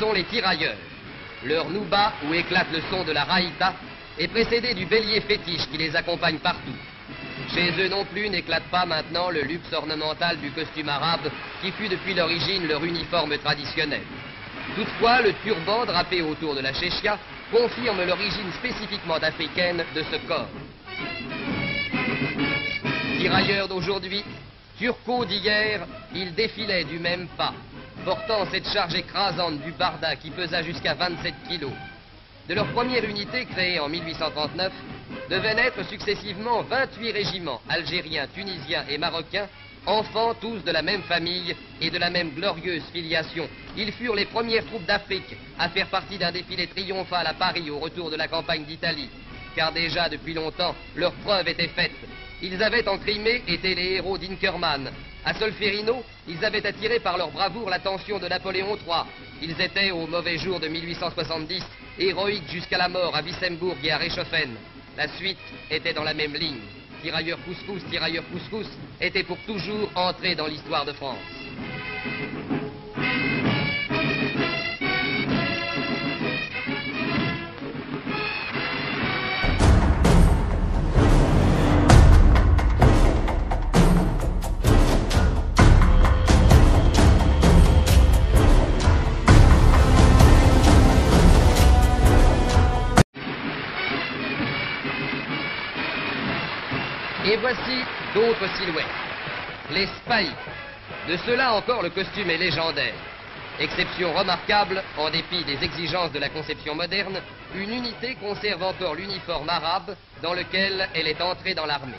sont les tirailleurs. Leur nouba, où éclate le son de la raïta, est précédé du bélier fétiche qui les accompagne partout. Chez eux non plus n'éclate pas maintenant le luxe ornemental du costume arabe qui fut depuis l'origine leur uniforme traditionnel. Toutefois, le turban drapé autour de la chéchia confirme l'origine spécifiquement africaine de ce corps. Tirailleurs d'aujourd'hui, turcos d'hier, ils défilaient du même pas, portant cette charge écrasante du barda qui pesa jusqu'à 27 kilos. De leur première unité, créée en 1839, devaient naître successivement 28 régiments algériens, tunisiens et marocains, enfants tous de la même famille et de la même glorieuse filiation. Ils furent les premières troupes d'Afrique à faire partie d'un défilé triomphal à Paris au retour de la campagne d'Italie. Car déjà depuis longtemps, leur preuve était faite. Ils avaient en Crimée été les héros d'Inkerman. À Solferino, ils avaient attiré par leur bravoure l'attention de Napoléon III. Ils étaient, au mauvais jour de 1870, héroïques jusqu'à la mort à Wissembourg et à Reichshoffen. La suite était dans la même ligne. Tirailleurs couscous étaient pour toujours entrés dans l'histoire de France. Et voici d'autres silhouettes. Les spahis. De ceux-là encore, le costume est légendaire. Exception remarquable, en dépit des exigences de la conception moderne, une unité conserve encore l'uniforme arabe dans lequel elle est entrée dans l'armée.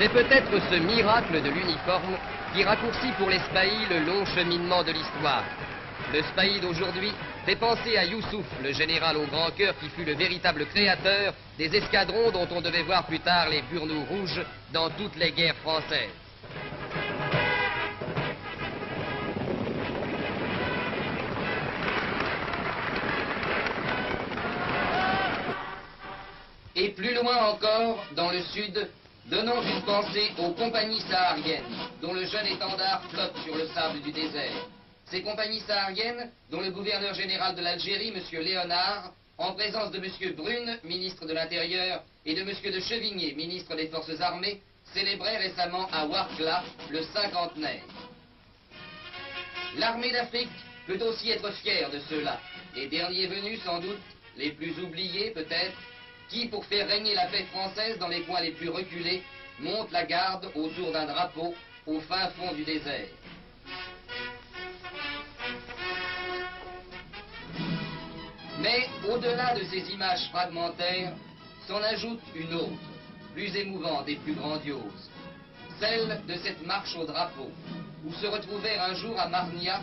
C'est peut-être ce miracle de l'uniforme qui raccourcit pour les spahis le long cheminement de l'histoire. Le spahi d'aujourd'hui fait penser à Youssouf, le général au grand cœur qui fut le véritable créateur des escadrons dont on devait voir plus tard les burnous rouges dans toutes les guerres françaises. Et plus loin encore, dans le sud, donnons une pensée aux compagnies sahariennes, dont le jeune étendard flotte sur le sable du désert. Ces compagnies sahariennes, dont le gouverneur général de l'Algérie, M. Léonard, en présence de M. Brune, ministre de l'Intérieur, et de M. de Chevigné, ministre des Forces armées, célébrait récemment à Ouargla le cinquantenaire. L'armée d'Afrique peut aussi être fière de ceux-là, les derniers venus sans doute, les plus oubliés peut-être, qui, pour faire régner la paix française dans les coins les plus reculés, montent la garde autour d'un drapeau au fin fond du désert. Mais au-delà de ces images fragmentaires, s'en ajoute une autre, plus émouvante et plus grandiose, celle de cette marche au drapeau, où se retrouvèrent un jour à Marnia,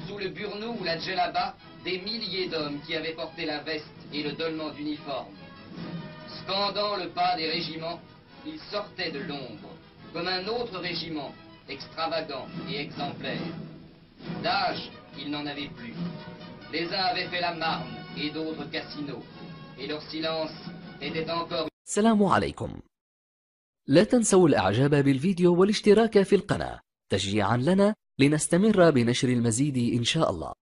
sous le burnou ou la djellaba, des milliers d'hommes qui avaient porté la veste et le dolman d'uniforme. Scandant le pas des régiments, ils sortaient de l'ombre, comme un autre régiment, extravagant et exemplaire. D'âge, ils n'en avaient plus. Les uns avaient fait la Marne et d'autres Cassino, et leur silence était encore... السلام عليكم. لا تنسوا الإعجاب بالفيديو والاشتراك في القناة تشجيعا لنا لنستمر بنشر المزيد إن شاء الله.